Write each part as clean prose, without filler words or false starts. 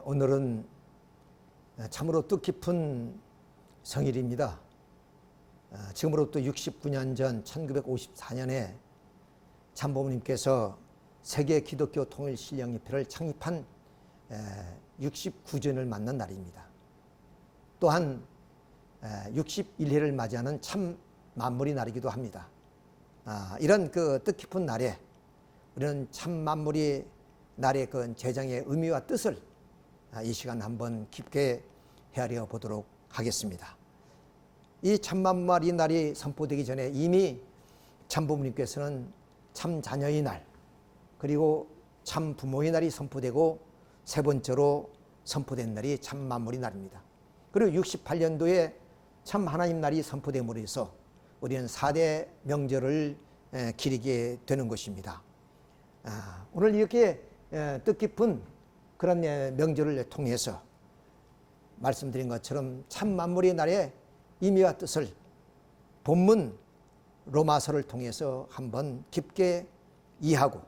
오늘은 참으로 뜻깊은 성일입니다. 지금으로부터 69년 전 1954년에 참부모님께서 세계 기독교 통일 신령협회를 창립한 69주년을 맞는 날입니다. 또한 61회를 맞이하는 참 만물의 날이기도 합니다. 이런 그 뜻깊은 날에 우리는 참 만물의 날의 그 제정의 의미와 뜻을 이 시간 한번 깊게 헤아려 보도록 하겠습니다. 이 참 만물의 날이 선포되기 전에 이미 참부모님께서는 참 자녀의 날, 그리고 참 부모의 날이 선포되고 세 번째로 선포된 날이 참 만물의 날입니다. 그리고 68년도에 참 하나님 날이 선포됨으로 해서 우리는 4대 명절을 기리게 되는 것입니다. 오늘 이렇게 뜻깊은 그런 명절을 통해서 말씀드린 것처럼 참 만물의 날의 의미와 뜻을 본문 로마서를 통해서 한번 깊게 이해하고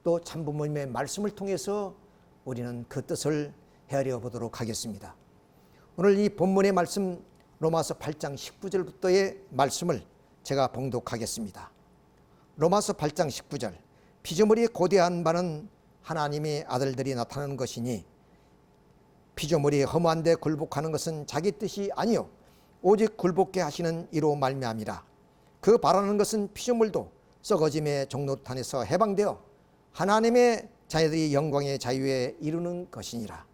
또 참부모님의 말씀을 통해서 우리는 그 뜻을 헤아려 보도록 하겠습니다. 오늘 이 본문의 말씀 로마서 8장 19절부터의 말씀을 제가 봉독하겠습니다. 로마서 8장 19절. 피조물이 고대한 바는 하나님의 아들들이 나타나는 것이니 피조물이 허무한 데 굴복하는 것은 자기 뜻이 아니요 오직 굴복케 하시는 이로 말미암이라. 그 바라는 것은 피조물도 썩어짐의 종노릇안에서 해방되어 하나님의 자녀들이 영광의 자유에 이루는 것이니라.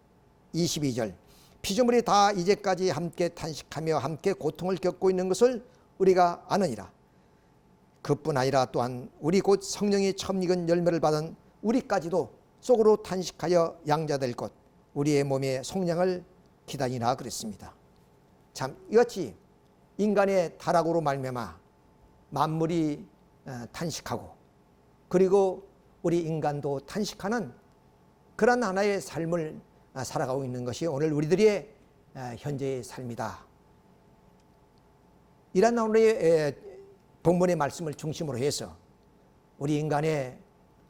22절. 피조물이 다 이제까지 함께 탄식하며 함께 고통을 겪고 있는 것을 우리가 아느니라. 그뿐 아니라 또한 우리 곧 성령이 처음 익은 열매를 받은 우리까지도 속으로 탄식하여 양자될 것 우리의 몸의 속량을 기다리라 그랬습니다. 참 이같이 인간의 타락으로 말미암아 만물이 탄식하고 그리고 우리 인간도 탄식하는 그런 하나의 삶을 살아가고 있는 것이 오늘 우리들의 현재의 삶이다. 이런 오늘의 본문의 말씀을 중심으로 해서 우리 인간의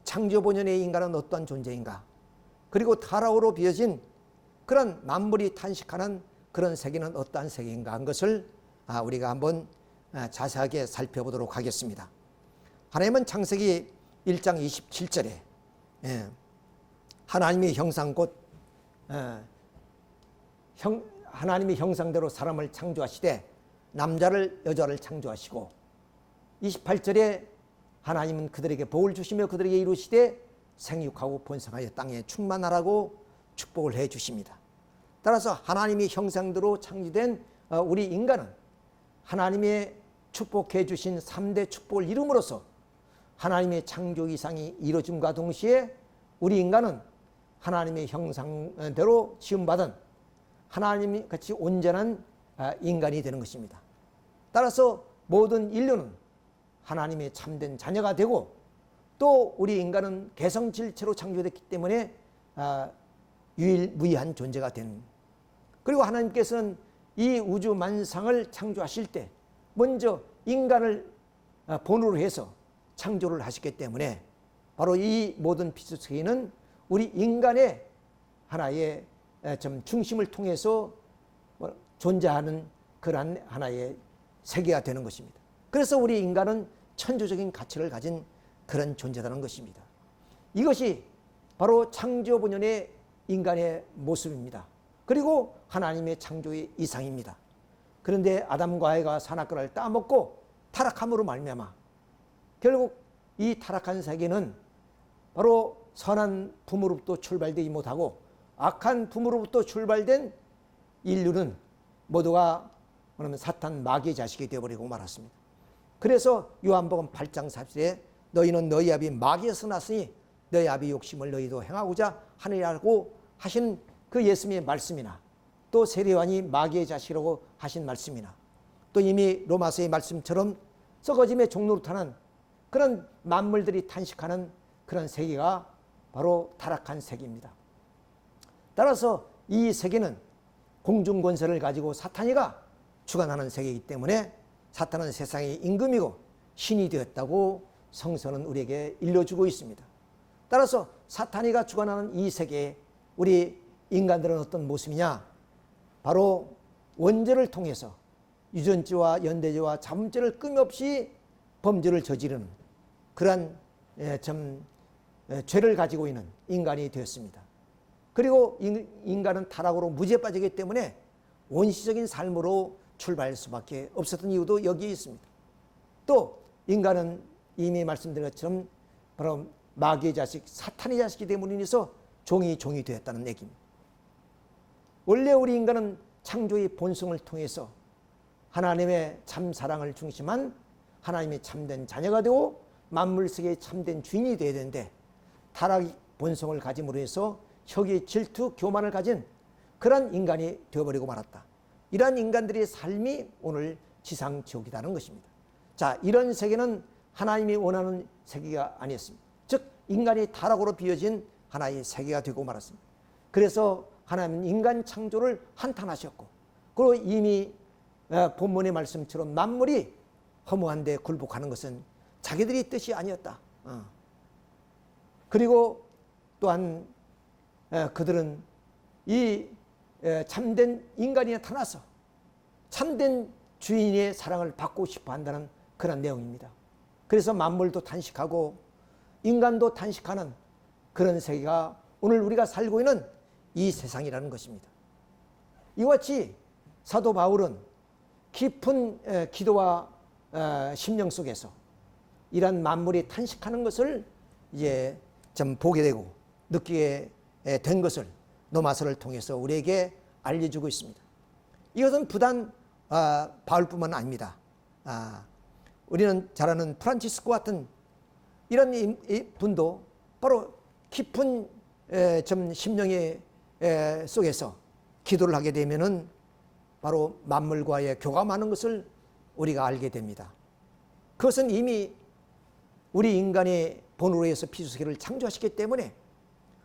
창조 본연의 인간은 어떤 존재인가, 그리고 타락으로 비어진 그런 만물이 탄식하는 그런 세계는 어떠한 세계인가 한 것을 우리가 한번 자세하게 살펴보도록 하겠습니다. 하나님은 창세기 1장 27절에 하나님의 형상 곧 하나님의 형상대로 사람을 창조하시되 남자를 여자를 창조하시고 28절에 하나님은 그들에게 복을 주시며 그들에게 이루시되 생육하고 번성하여 땅에 충만하라고 축복을 해 주십니다. 따라서 하나님의 형상대로 창조된 우리 인간은 하나님의 축복해 주신 3대 축복을 이룸으로써 하나님의 창조 이상이 이루어짐과 동시에 우리 인간은 하나님의 형상대로 지음받은 하나님이 같이 온전한 인간이 되는 것입니다. 따라서 모든 인류는 하나님의 참된 자녀가 되고 또 우리 인간은 개성질체로 창조됐기 때문에 유일무이한 존재가 된, 그리고 하나님께서는 이 우주 만상을 창조하실 때 먼저 인간을 본으로 해서 창조를 하셨기 때문에 바로 이 모든 피조세계는 우리 인간의 하나의 좀 중심을 통해서 존재하는 그러한 하나의 세계가 되는 것입니다. 그래서 우리 인간은 천주적인 가치를 가진 그런 존재라는 것입니다. 이것이 바로 창조 본연의 인간의 모습입니다. 그리고 하나님의 창조의 이상입니다. 그런데 아담과 에바가 선악과를 따먹고 타락함으로 말미암아 결국 이 타락한 세계는 바로 선한 부모로부터 출발되지 못하고 악한 부모로부터 출발된 인류는 모두가 사탄 마귀의 자식이 되어버리고 말았습니다. 그래서 요한복음 8장 40절에 너희는 너희 아비 마귀에서 났으니 너희 아비 욕심을 너희도 행하고자 하느라고 하신 그 예수님의 말씀이나 또 세례요한이 마귀의 자식이라고 하신 말씀이나 또 이미 로마서의 말씀처럼 썩어짐의 종노릇하는 그런 만물들이 탄식하는 그런 세계가 바로 타락한 세계입니다. 따라서 이 세계는 공중권세를 가지고 사탄이가 주관하는 세계이기 때문에 사탄은 세상의 임금이고 신이 되었다고 성서는 우리에게 일러주고 있습니다. 따라서 사탄이가 주관하는 이 세계에 우리 인간들은 어떤 모습이냐? 바로 원죄를 통해서 유전죄와 연대죄와 자범죄를 끊임없이 범죄를 저지르는 그러한 죄를 가지고 있는 인간이 되었습니다. 그리고 인간은 타락으로 무지에 빠지기 때문에 원시적인 삶으로 출발할 수밖에 없었던 이유도 여기에 있습니다. 또 인간은 이미 말씀드린 것처럼 바로 마귀의 자식, 사탄의 자식이 됨으로 인해서 종이 되었다는 얘기입니다. 원래 우리 인간은 창조의 본성을 통해서 하나님의 참 사랑을 중심한 하나님의 참된 자녀가 되고 만물 세계의 참된 주인이 되어야 되는데 타락의 본성을 가짐으로 해서 혁의 질투, 교만을 가진 그런 인간이 되어버리고 말았다. 이러한 인간들의 삶이 오늘 지상 지옥이라는 것입니다. 자, 이런 세계는 하나님이 원하는 세계가 아니었습니다. 즉 인간이 타락으로 비어진 하나의 세계가 되고 말았습니다. 그래서 하나님은 인간 창조를 한탄하셨고, 그리고 이미 본문의 말씀처럼 만물이 허무한데 굴복하는 것은 자기들의 뜻이 아니었다. 그리고 또한 그들은 이 참된 인간이 나타나서 참된 주인의 사랑을 받고 싶어 한다는 그런 내용입니다. 그래서 만물도 탄식하고 인간도 탄식하는 그런 세계가 오늘 우리가 살고 있는 이 세상이라는 것입니다. 이와 같이 사도 바울은 깊은 기도와 심령 속에서 이런 만물이 탄식하는 것을 이제 좀 보게 되고 느끼게 된 것을 로마서를 통해서 우리에게 알려주고 있습니다. 이것은 부단 바울뿐만 아닙니다. 우리는 잘 아는 프란치스코 같은 이런 분도 바로 깊은 좀 심령의 속에서 기도를 하게 되면은 바로 만물과의 교감하는 것을 우리가 알게 됩니다. 그것은 이미 우리 인간의 본으로 해서 피수세계를 창조하셨기 때문에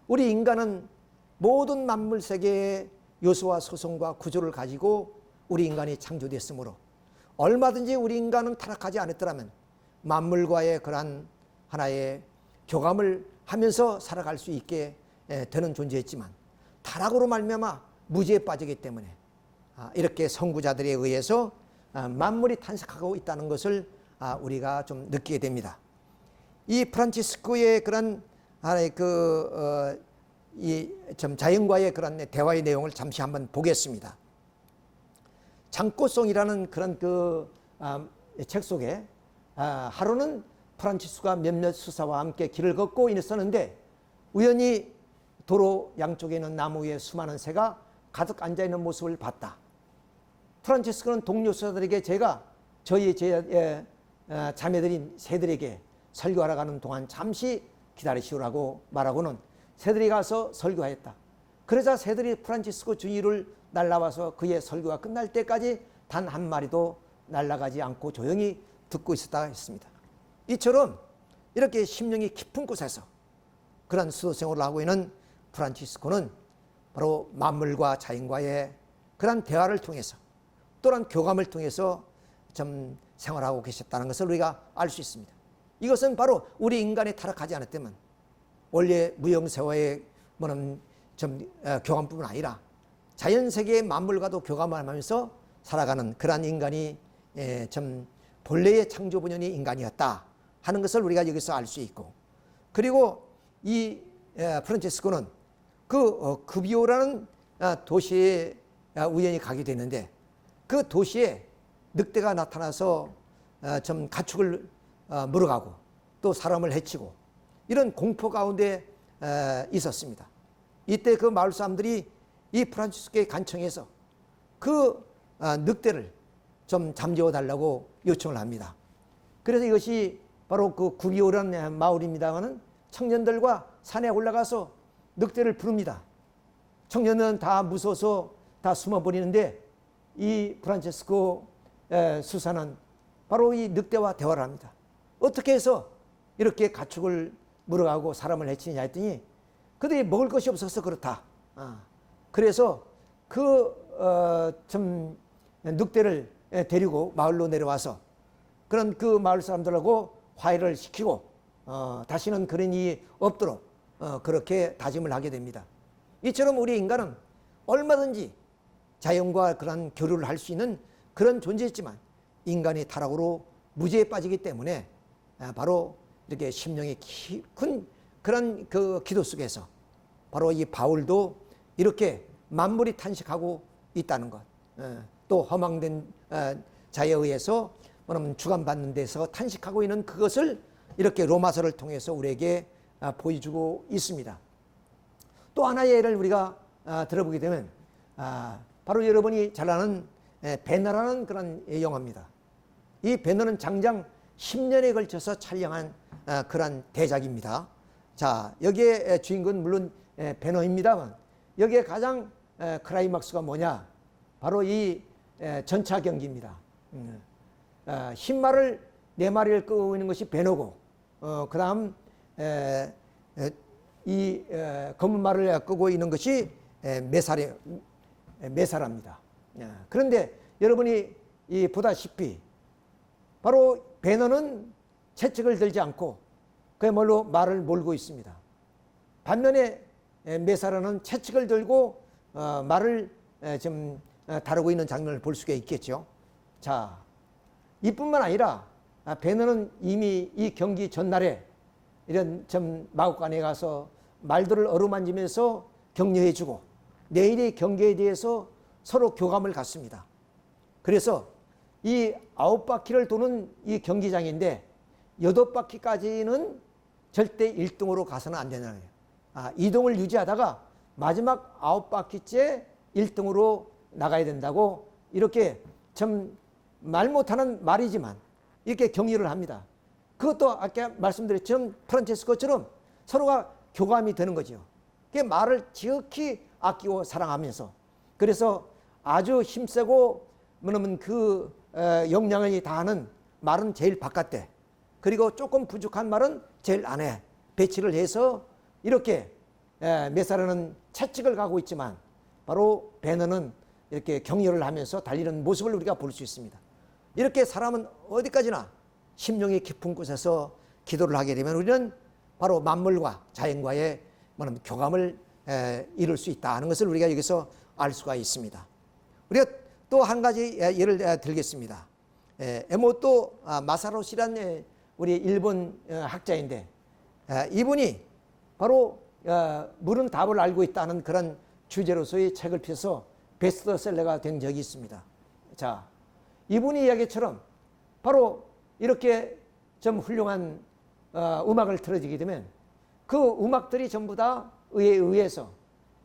우리 인간은 모든 만물 세계의 요소와 소성과 구조를 가지고 우리 인간이 창조됐으므로 얼마든지 우리 인간은 타락하지 않았더라면 만물과의 그러한 하나의 교감을 하면서 살아갈 수 있게 되는 존재였지만 타락으로 말미암아 무지에 빠지기 때문에 이렇게 선구자들에 의해서 만물이 탄생하고 있다는 것을 우리가 좀 느끼게 됩니다. 이 프란치스코의 그런 하나의 좀 자연과의 그런 대화의 내용을 잠시 한번 보겠습니다. 장꽃송이라는 그런 책 속에 하루는 프란치스코가 몇몇 수사와 함께 길을 걷고 있었는데 우연히 도로 양쪽에 있는 나무 위에 수많은 새가 가득 앉아있는 모습을 봤다. 프란치스코는 동료 수사들에게 제가 저희 자매들인 새들에게 설교하러 가는 동안 잠시 기다리시오라고 말하고는 새들이 가서 설교하였다. 그러자 새들이 프란치스코 주위를 날아와서 그의 설교가 끝날 때까지 단 한 마리도 날아가지 않고 조용히 듣고 있었다 했습니다. 이처럼 이렇게 심령이 깊은 곳에서 그런 수도 생활을 하고 있는 프란치스코는 바로 만물과 자연과의 그런 대화를 통해서 또한 교감을 통해서 좀 생활하고 계셨다는 것을 우리가 알 수 있습니다. 이것은 바로 우리 인간이 타락하지 않았다면 원래 무형세화의 교감뿐만 아니라 자연세계의 만물과도 교감을 하면서 살아가는 그러한 인간이 좀 본래의 창조 본연이 인간이었다 하는 것을 우리가 여기서 알 수 있고, 그리고 이 프란치스코는 급이오라는 도시에 우연히 가게 되는데 그 도시에 늑대가 나타나서 좀 가축을 물어가고 또 사람을 해치고 이런 공포 가운데 있었습니다. 이때 그 마을 사람들이 이 프란치스코에 간청해서 그 늑대를 좀 잠재워 달라고 요청을 합니다. 그래서 이것이 바로 그 구비오라는 마을입니다마는 청년들과 산에 올라가서 늑대를 부릅니다. 청년은 다 무서워서 다 숨어버리는데 이 프란치스코 수사는 바로 이 늑대와 대화를 합니다. 어떻게 해서 이렇게 가축을 물어가고 사람을 해치느냐 했더니 그들이 먹을 것이 없어서 그렇다. 그래서 좀 늑대를 데리고 마을로 내려와서 그런 그 마을 사람들하고 화해를 시키고 다시는 그런 일이 없도록 그렇게 다짐을 하게 됩니다. 이처럼 우리 인간은 얼마든지 자연과 그런 교류를 할 수 있는 그런 존재였지만 인간의 타락으로 무지에 빠지기 때문에 바로 이렇게 심령이 큰 그런 그 기도 속에서 바로 이 바울도 이렇게 만물이 탄식하고 있다는 것, 또 허망된 자에 의해서 주관받는 데서 탄식하고 있는 그것을 이렇게 로마서를 통해서 우리에게 보여주고 있습니다. 또 하나의 예를 우리가 들어보게 되면 바로 여러분이 잘 아는 배너라는 그런 영화입니다. 이 배너는 장장 10년에 걸쳐서 촬영한 그런 대작입니다. 자, 여기에 주인공은 물론 배너입니다만 여기에 가장 클라이막스가 뭐냐? 바로 이 전차 경기입니다. 흰말을 4마리를 끄고 있는 것이 배너고 그 다음 이 검은 말을 끄고 있는 것이 메사라입니다. 그런데 여러분이 보다시피 바로 배너는 채찍을 들지 않고 그야말로 말을 몰고 있습니다. 반면에 메사라는 채찍을 들고 말을 좀 다루고 있는 장면을 볼 수가 있겠죠. 자, 이뿐만 아니라 배너는 이미 이 경기 전날에 이런 좀 마구간에 가서 말들을 어루만지면서 격려해주고 내일의 경기에 대해서 서로 교감을 갖습니다. 그래서 이 9바퀴를 도는 이 경기장인데 8바퀴까지는 절대 1등으로 가서는 안 되는 거예요. 이동을 유지하다가 마지막 9바퀴째 1등으로 나가야 된다고 이렇게 참 말 못하는 말이지만 이렇게 격려를 합니다. 그것도 아까 말씀드렸지만 프란체스코처럼 서로가 교감이 되는 거죠. 그 말을 지극히 아끼고 사랑하면서 그래서 아주 힘세고 뭐냐면 그 역량이 다하는 말은 제일 바깥에 그리고 조금 부족한 말은 제일 안에 배치를 해서 이렇게 메사라는 채찍을 가고 있지만 바로 배너는 이렇게 격려를 하면서 달리는 모습을 우리가 볼 수 있습니다. 이렇게 사람은 어디까지나 심령이 깊은 곳에서 기도를 하게 되면 우리는 바로 만물과 자연과의 교감을 이룰 수 있다는 것을 우리가 여기서 알 수가 있습니다. 우리가 또 한 가지 예를 들겠습니다. 에모토 마사로시라는 우리 일본 학자인데 이분이 바로 물은 답을 알고 있다는 그런 주제로서의 책을 펴서 베스트셀러가 된 적이 있습니다. 자, 이분이 이야기처럼 바로 이렇게 좀 훌륭한 음악을 틀어지게 되면 그 음악들이 전부 다 의에 의해서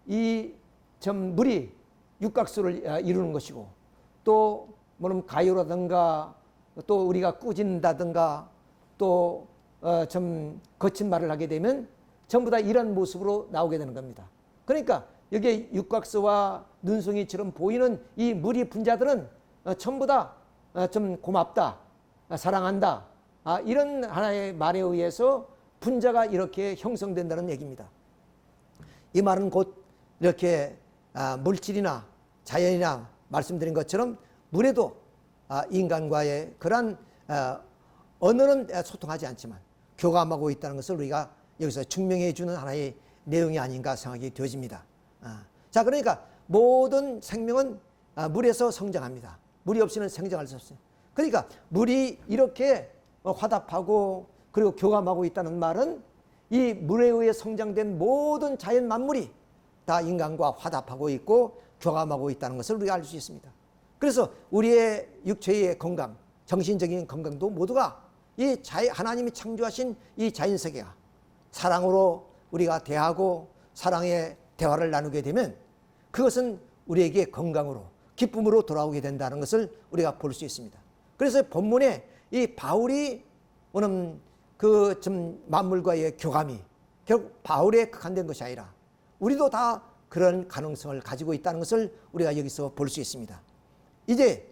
이 좀 물이 육각수를 이루는 것이고 또 뭐냐면 가요라든가 또 우리가 꾸짖는다든가 또 좀 거친 말을 하게 되면 전부 다 이런 모습으로 나오게 되는 겁니다. 그러니까 여기에 육각수와 눈송이처럼 보이는 이 물이 분자들은 전부 다 좀 고맙다, 사랑한다 이런 하나의 말에 의해서 분자가 이렇게 형성된다는 얘기입니다. 이 말은 곧 이렇게 물질이나 자연이나 말씀드린 것처럼 물에도 인간과의 그런 언어는 소통하지 않지만 교감하고 있다는 것을 우리가 여기서 증명해 주는 하나의 내용이 아닌가 생각이 되어집니다. 자, 그러니까 모든 생명은 물에서 성장합니다. 물이 없이는 생장할 수 없어요. 그러니까 물이 이렇게 화답하고 그리고 교감하고 있다는 말은 이 물에 의해 성장된 모든 자연 만물이 다 인간과 화답하고 있고 교감하고 있다는 것을 우리가 알 수 있습니다. 그래서 우리의 육체의 건강, 정신적인 건강도 모두가 이 하나님이 창조하신 이 자연세계가 사랑으로 우리가 대하고 사랑의 대화를 나누게 되면 그것은 우리에게 건강으로 기쁨으로 돌아오게 된다는 것을 우리가 볼 수 있습니다. 그래서 본문에 이 바울이 오는 그 좀 만물과의 교감이 결국 바울에 국한된 것이 아니라 우리도 다 그런 가능성을 가지고 있다는 것을 우리가 여기서 볼 수 있습니다. 이제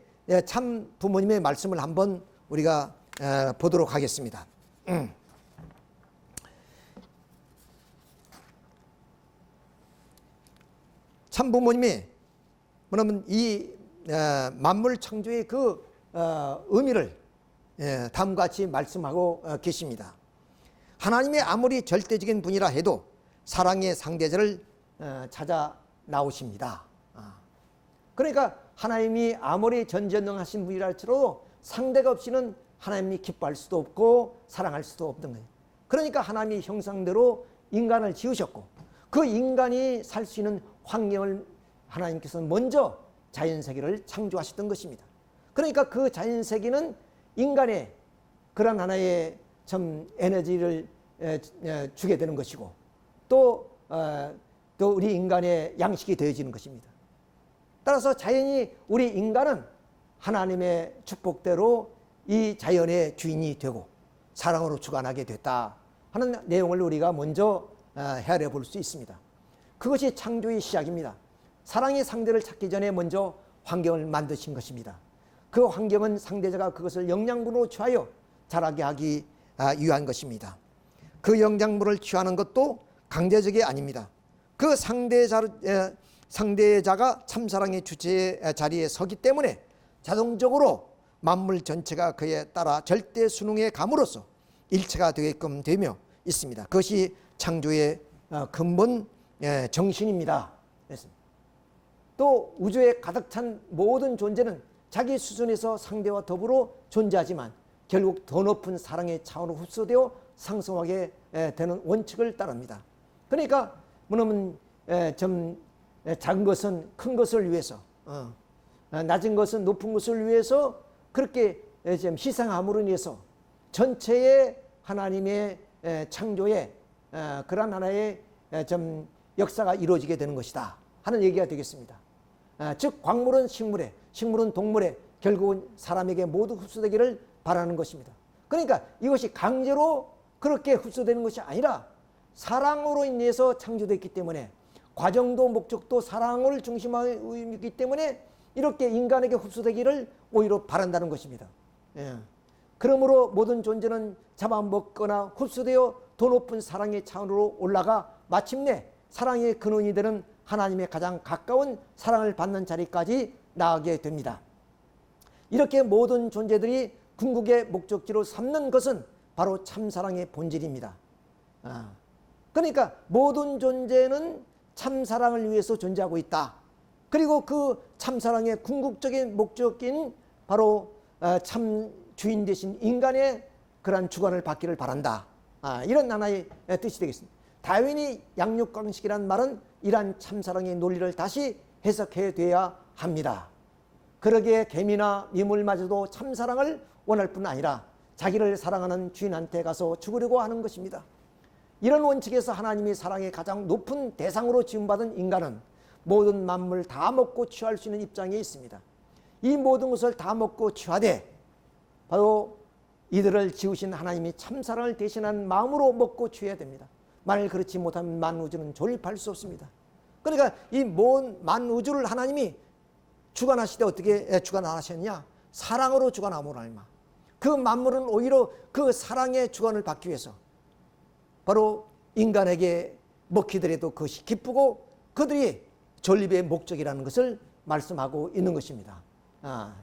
참 부모님의 말씀을 한번 우리가 보도록 하겠습니다. 참 부모님이 뭐냐면 이 만물 창조의 그 의미를 다음과 같이 말씀하고 계십니다. 하나님이 아무리 절대적인 분이라 해도 사랑의 상대자를 찾아 나오십니다. 그러니까 하나님이 아무리 전지전능하신 분이라 할지라도 상대가 없이는 하나님이 기뻐할 수도 없고 사랑할 수도 없는 거예요. 그러니까 하나님이 형상대로 인간을 지으셨고 그 인간이 살 수 있는 환경을 하나님께서 먼저 자연세계를 창조하셨던 것입니다. 그러니까 그 자연세계는 인간의 그런 하나의 참 에너지를 주게 되는 것이고 또 우리 인간의 양식이 되어지는 것입니다. 따라서 자연이 우리 인간은 하나님의 축복대로 이 자연의 주인이 되고 사랑으로 주관하게 됐다 하는 내용을 우리가 먼저 헤아려 볼 수 있습니다. 그것이 창조의 시작입니다. 사랑의 상대를 찾기 전에 먼저 환경을 만드신 것입니다. 그 환경은 상대자가 그것을 영양분으로 취하여 자라게 하기 위한 것입니다. 그 영양분을 취하는 것도 강제적이 아닙니다. 그 상대자가 참사랑의 주체의 자리에 서기 때문에 자동적으로 만물 전체가 그에 따라 절대 순응해 감으로써 일체가 되게끔 되며 있습니다. 그것이 창조의 근본 정신입니다. 또 우주에 가득 찬 모든 존재는 자기 수준에서 상대와 더불어 존재하지만 결국 더 높은 사랑의 차원으로 흡수되어 상승하게 되는 원칙을 따릅니다. 그러니까 뭐냐면 좀 작은 것은 큰 것을 위해서 낮은 것은 높은 것을 위해서 그렇게 좀 희생함으로 인해서 전체의 하나님의 창조의 그러한 하나의 좀 역사가 이루어지게 되는 것이다 하는 얘기가 되겠습니다. 즉 광물은 식물에, 식물은 동물에, 결국은 사람에게 모두 흡수되기를 바라는 것입니다. 그러니까 이것이 강제로 그렇게 흡수되는 것이 아니라 사랑으로 인해서 창조됐기 때문에 과정도 목적도 사랑을 중심하고 있기 때문에 이렇게 인간에게 흡수되기를 오히려 바란다는 것입니다. 그러므로 모든 존재는 잡아먹거나 흡수되어 더 높은 사랑의 차원으로 올라가 마침내 사랑의 근원이 되는 하나님의 가장 가까운 사랑을 받는 자리까지 나아가게 됩니다. 이렇게 모든 존재들이 궁극의 목적지로 삼는 것은 바로 참사랑의 본질입니다. 그러니까 모든 존재는 참사랑을 위해서 존재하고 있다. 그리고 그 참사랑의 궁극적인 목적인 바로 참 주인 되신 인간의 그러한 주관을 받기를 바란다. 이런 하나의 뜻이 되겠습니다. 다윈이 양육강식이라는 말은 이러한 참사랑의 논리를 다시 해석해야 돼야 합니다. 그러기에 개미나 미물마저도 참사랑을 원할 뿐 아니라 자기를 사랑하는 주인한테 가서 죽으려고 하는 것입니다. 이런 원칙에서 하나님이 사랑의 가장 높은 대상으로 지음받은 인간은 모든 만물 다 먹고 취할 수 있는 입장에 있습니다. 이 모든 것을 다 먹고 취하되 바로 이들을 지으신 하나님이 참사랑을 대신한 마음으로 먹고 취해야 됩니다. 만일 그렇지 못하면 만우주는 존립할 수 없습니다. 그러니까 이 만우주를 하나님이 주관하시되 어떻게 주관하셨냐? 사랑으로 주관함으로 알마. 그 만물은 오히려 그 사랑의 주관을 받기 위해서 바로 인간에게 먹히더라도 그것이 기쁘고 그들이 존립의 목적이라는 것을 말씀하고 있는 것입니다.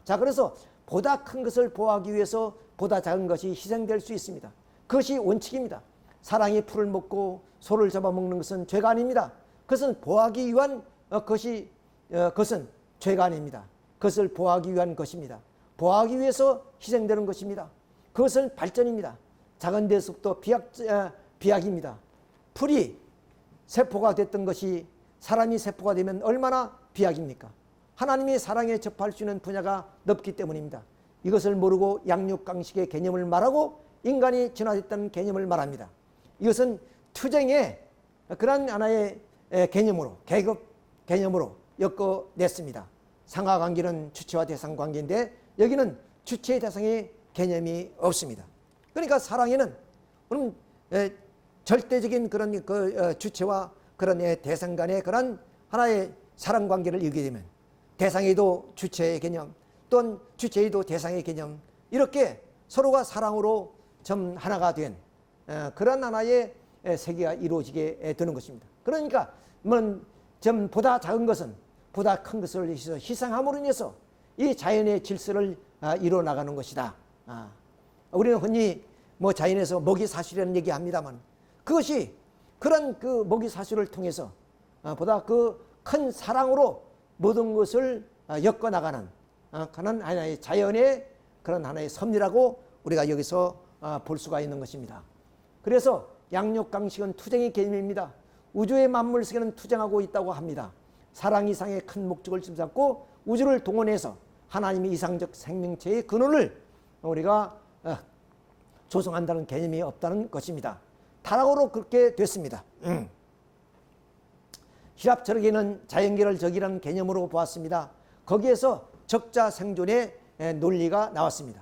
자, 그래서 보다 큰 것을 보호하기 위해서 보다 작은 것이 희생될 수 있습니다. 그것이 원칙입니다. 사랑이 풀을 먹고 소를 잡아먹는 것은 죄가 아닙니다. 그것은 보호하기 위한 그것은 죄가 아닙니다. 그것을 보호하기 위한 것입니다. 보호하기 위해서 희생되는 것입니다. 그것은 발전입니다. 작은 데서부터 비약입니다. 풀이 세포가 됐던 것이 사람이 세포가 되면 얼마나 비약입니까? 하나님이 사랑에 접할 수 있는 분야가 넓기 때문입니다. 이것을 모르고 양육강식의 개념을 말하고 인간이 진화됐다는 개념을 말합니다. 이것은 투쟁의 그런 하나의 개념으로, 계급 개념으로 엮어냈습니다. 상하관계는 주체와 대상 관계인데 여기는 주체의 대상의 개념이 없습니다. 그러니까 사랑에는 절대적인 그런 주체와 그런 대상 간의 그런 하나의 사랑 관계를 이루게 되면 대상에도 주체의 개념 또는 주체에도 대상의 개념 이렇게 서로가 사랑으로 좀 하나가 된 그런 하나의 세계가 이루어지게 되는 것입니다. 그러니까 좀 보다 작은 것은 보다 큰 것을 희생함으로 인해서 이 자연의 질서를 이루어 나가는 것이다. 우리는 흔히 자연에서 먹이사슬이라는 얘기합니다만 그것이 그런 그 먹이사슬을 통해서 보다 그 큰 사랑으로 모든 것을 엮어나가는 그런 하나의 자연의 그런 하나의 섭리라고 우리가 여기서 볼 수가 있는 것입니다. 그래서 양육강식은 투쟁의 개념입니다. 우주의 만물 세계는 투쟁하고 있다고 합니다. 사랑 이상의 큰 목적을 짐삼고 우주를 동원해서 하나님의 이상적 생명체의 근원을 우리가 조성한다는 개념이 없다는 것입니다. 타락으로 그렇게 됐습니다. 히랍 철학에는 자연계를 적이라는 개념으로 보았습니다. 거기에서 적자 생존의 논리가 나왔습니다.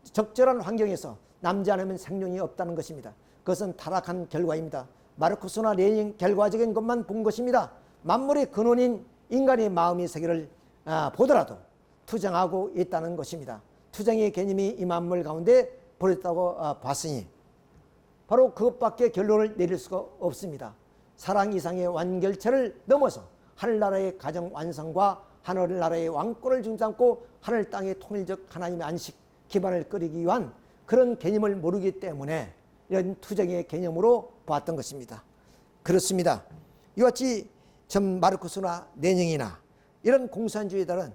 적절한 환경에서 남지 않으면 생존이 없다는 것입니다. 그것은 타락한 결과입니다. 마르쿠스나 레닌 결과적인 것만 본 것입니다. 만물의 근원인 인간의 마음의 세계를 보더라도 투쟁하고 있다는 것입니다. 투쟁의 개념이 이 만물 가운데 버렸다고 봤으니 바로 그것밖에 결론을 내릴 수가 없습니다. 사랑 이상의 완결체를 넘어서 하늘나라의 가정 완성과 하늘나라의 왕권을 중삼고 하늘 땅의 통일적 하나님의 안식 기반을 끓이기 위한 그런 개념을 모르기 때문에 이런 투쟁의 개념으로 보았던 것입니다. 그렇습니다. 이와 같이 마르쿠스나 레닌이나 이런 공산주의자들은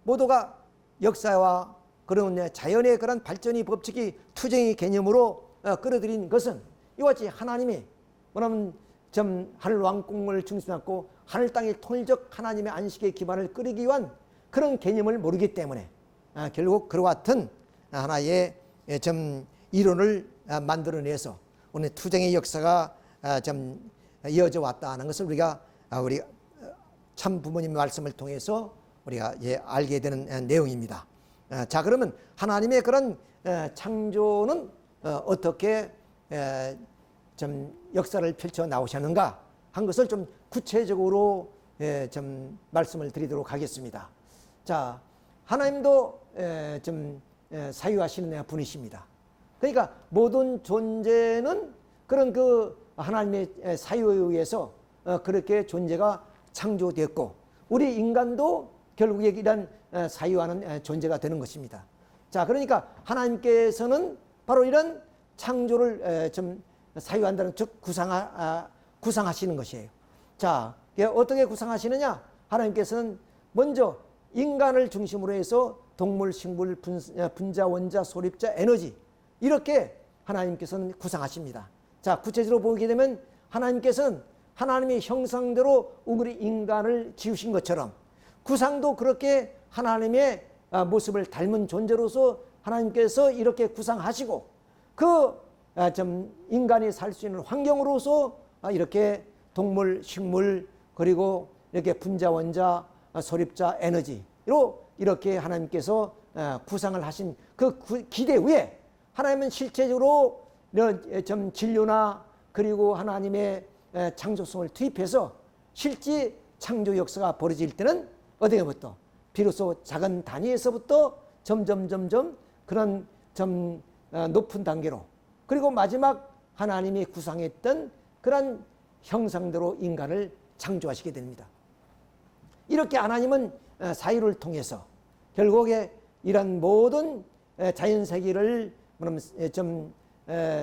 모두가 역사와 그런 자연의 그런 발전의 법칙이 투쟁의 개념으로 끌어들인 것은 이와 같이 하나님이 뭐냐면 하늘 왕궁을 중심하고 하늘 땅의 통일적 하나님의 안식의 기반을 끓이기 위한 그런 개념을 모르기 때문에 결국 그와 같은 하나의 이론을 만들어내서 오늘 투쟁의 역사가 이어져 왔다는 것을 우리가 참 부모님 말씀을 통해서 우리가 알게 되는 내용입니다. 자, 그러면 하나님의 그런 창조는 어떻게 역사를 펼쳐 나오셨는가 한 것을 좀 구체적으로 말씀을 드리도록 하겠습니다. 자, 하나님도 사유하시는 분이십니다. 그러니까 모든 존재는 그런 그 하나님의 사유에 의해서 그렇게 존재가 창조되었고 우리 인간도 결국에 이런 사유하는 존재가 되는 것입니다. 자, 그러니까 하나님께서는 바로 이런 창조를 사유한다는 즉 구상하시는 것이에요. 자, 어떻게 구상하시느냐? 하나님께서는 먼저 인간을 중심으로 해서 동물, 식물, 분자, 원자, 소립자, 에너지 이렇게 하나님께서는 구상하십니다. 자, 구체적으로 보게 되면 하나님께서는 하나님의 형상대로 우리 인간을 지으신 것처럼 구상도 그렇게 하나님의 모습을 닮은 존재로서 하나님께서 이렇게 구상하시고 그 인간이 살 수 있는 환경으로서 이렇게 동물, 식물 그리고 이렇게 분자, 원자, 소립자, 에너지로 이렇게 하나님께서 구상을 하신 그 기대 위에 하나님은 실제적으로 진료나 그리고 하나님의 창조성을 투입해서 실제 창조 역사가 벌어질 때는 어디에부터 비로소 작은 단위에서부터 점점 그런 높은 단계로 그리고 마지막 하나님이 구상했던 그런 형상대로 인간을 창조하시게 됩니다. 이렇게 하나님은 사유를 통해서 결국에 이런 모든 자연세계를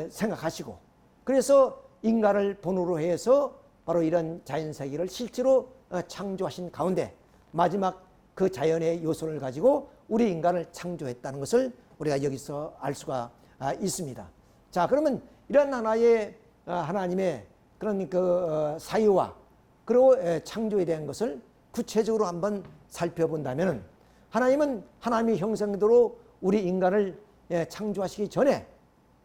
생각하시고 그래서 인간을 본으로 해서 바로 이런 자연세계를 실제로 창조하신 가운데 마지막 그 자연의 요소를 가지고 우리 인간을 창조했다는 것을 우리가 여기서 알 수가 있습니다. 자, 그러면 이런 하나의 하나님의 그런 그 사유와 그리고 창조에 대한 것을 구체적으로 한번 살펴본다면 하나님은 하나님의 형상대로 우리 인간을 창조하시기 전에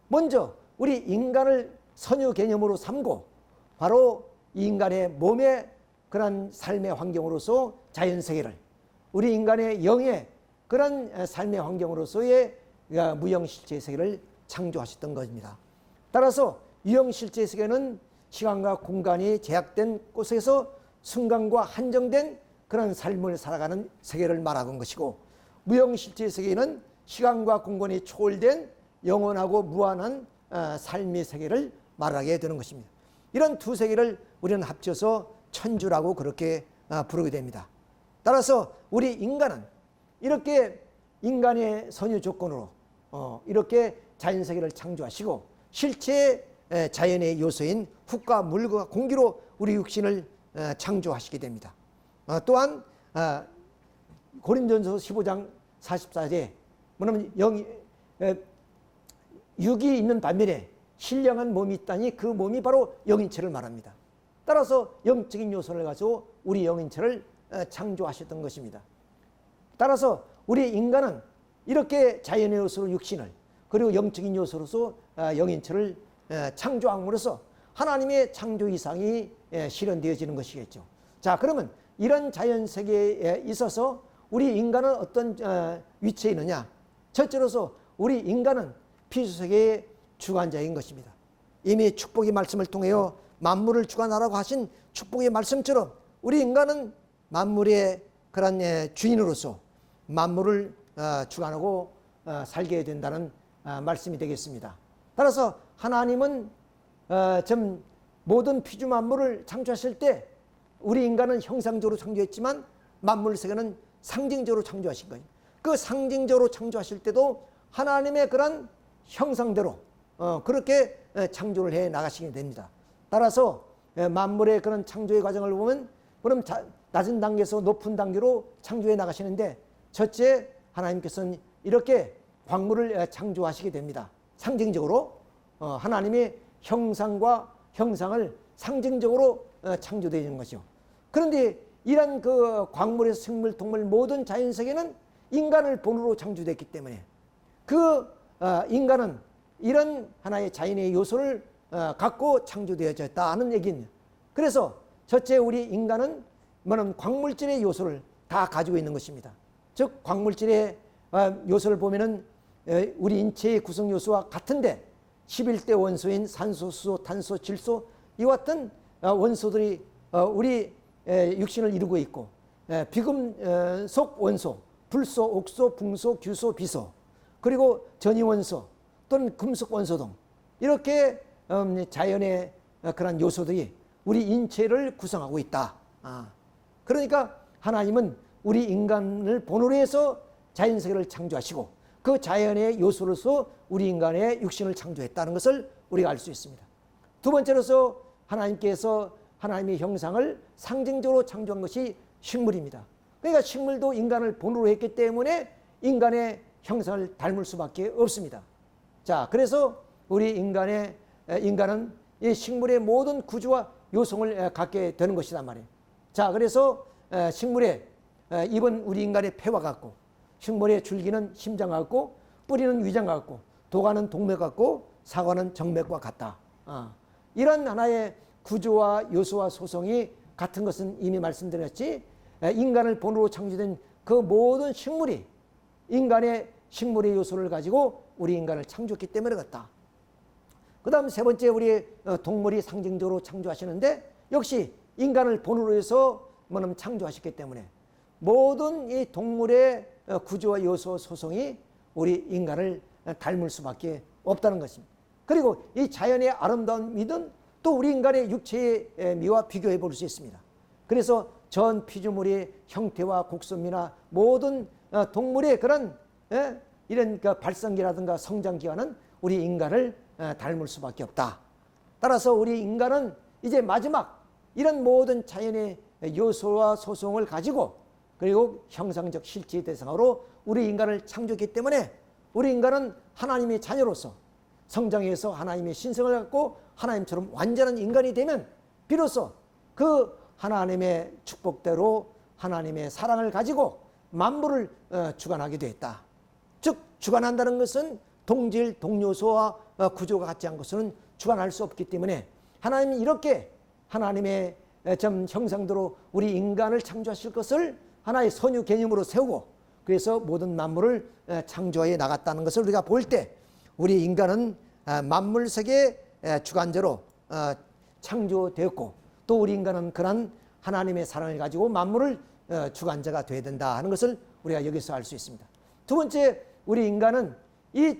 먼저 우리 인간을 선유 개념으로 삼고 바로 이 인간의 몸의 그런 삶의 환경으로서 자연세계를 우리 인간의 영의 그런 삶의 환경으로서의 무형실제 세계를 창조하셨던 것입니다. 따라서 유형실제 세계는 시간과 공간이 제약된 곳에서 순간과 한정된 그런 삶을 살아가는 세계를 말하는 것이고 무형실제 세계는 시간과 공간이 초월된 영원하고 무한한 삶의 세계를 말하게 되는 것입니다. 이런 두 세계를 우리는 합쳐서 천주라고 그렇게 부르게 됩니다. 따라서 우리 인간은 이렇게 인간의 선유 조건으로 이렇게 자연세계를 창조하시고 실제 자연의 요소인 흙과 물과 공기로 우리 육신을 창조하시게 됩니다. 또한 고린도전서 15장 44절에 뭐냐면 육이 있는 반면에 신령한 몸이 있다니 그 몸이 바로 영인체를 말합니다. 따라서 영적인 요소를 가지고 우리 영인체를 창조하셨던 것입니다. 따라서 우리 인간은 이렇게 자연의 요소로 육신을 그리고 영적인 요소로서 영인체를 창조함으로써 하나님의 창조 이상이 실현되어지는 것이겠죠. 자, 그러면 이런 자연 세계에 있어서 우리 인간은 어떤 위치에 있느냐? 첫째로서 우리 인간은 피수세계의 주관자인 것입니다. 이미 축복의 말씀을 통하여 만물을 주관하라고 하신 축복의 말씀처럼 우리 인간은 만물의 그런 주인으로서 만물을 주관하고 살게 된다는 말씀이 되겠습니다. 따라서 하나님은 모든 피조 만물을 창조하실 때 우리 인간은 형상적으로 창조했지만 만물 세계는 상징적으로 창조하신 거예요. 그 상징적으로 창조하실 때도 하나님의 그런 형상대로 그렇게 창조를 해 나가시게 됩니다. 따라서 만물의 그런 창조의 과정을 보면 그럼 낮은 단계에서 높은 단계로 창조해 나가시는데 첫째 하나님께서는 이렇게 광물을 창조하시게 됩니다. 상징적으로 하나님의 형상과 형상을 상징적으로 창조되는 것이죠. 그런데 이런 그 광물에서 생물, 동물 모든 자연세계는 인간을 본으로 창조됐기 때문에 그 인간은 이런 하나의 자연의 요소를 갖고 창조되어졌다는 얘기입니다. 그래서 첫째 우리 인간은 뭐냐면 광물질의 요소를 다 가지고 있는 것입니다. 즉 광물질의 요소를 보면은 우리 인체의 구성 요소와 같은데 11대 원소인 산소, 수소, 탄소, 질소 이와 같은 원소들이 우리 육신을 이루고 있고 비금속 원소, 불소, 옥소, 붕소, 규소, 비소 그리고 전이원소 또는 금속 원소 등 이렇게 자연의 그런 요소들이 우리 인체를 구성하고 있다. 그러니까 하나님은 우리 인간을 본으로 해서 자연세계를 창조하시고 그 자연의 요소로서 우리 인간의 육신을 창조했다는 것을 우리가 알 수 있습니다. 두 번째로서 하나님께서 하나님의 형상을 상징적으로 창조한 것이 식물입니다. 그러니까 식물도 인간을 본으로 했기 때문에 인간의 형상을 닮을 수밖에 없습니다. 자, 그래서 우리 인간은 이 식물의 모든 구조와 요성을 갖게 되는 것이란 말이에요. 자, 그래서 식물의 잎은 우리 인간의 폐와 같고 식물의 줄기는 심장과 같고 뿌리는 위장과 같고 도가는 동맥과 같고 사과는 정맥과 같다. 이런 하나의 구조와 요소와 소성이 같은 것은 이미 말씀드렸지 인간을 본으로 창조된 그 모든 식물이 인간의 식물의 요소를 가지고 우리 인간을 창조했기 때문에 그렇다. 그 다음 세 번째 우리 동물이 상징적으로 창조하시는데 역시 인간을 본으로 해서 뭐냐면 창조하셨기 때문에 모든 이 동물의 구조와 요소 소성이 우리 인간을 닮을 수밖에 없다는 것입니다. 그리고 이 자연의 아름다운 미는 또 우리 인간의 육체의 미와 비교해 볼 수 있습니다. 그래서 전 피조물의 형태와 곡선미나 모든 동물의 그런 이런 발성기라든가 성장기와는 우리 인간을 닮을 수밖에 없다. 따라서 우리 인간은 이제 마지막 이런 모든 자연의 요소와 소성을 가지고 그리고 형상적 실체의 대상으로 우리 인간을 창조했기 때문에 우리 인간은 하나님의 자녀로서 성장해서 하나님의 신성을 갖고 하나님처럼 완전한 인간이 되면 비로소 그 하나님의 축복대로 하나님의 사랑을 가지고 만물을 주관하게 되었다. 즉 주관한다는 것은 동질, 동요소와 구조가 같지 않은 것은 주관할 수 없기 때문에 하나님이 이렇게 하나님의 형상대로 우리 인간을 창조하실 것을 하나의 선유 개념으로 세우고 그래서 모든 만물을 창조해 나갔다는 것을 우리가 볼 때 우리 인간은 만물 세계의 주관자로 창조되었고 또 우리 인간은 그런 하나님의 사랑을 가지고 만물을 주관자가 되어야 된다 하는 것을 우리가 여기서 알 수 있습니다. 두 번째 우리 인간은 이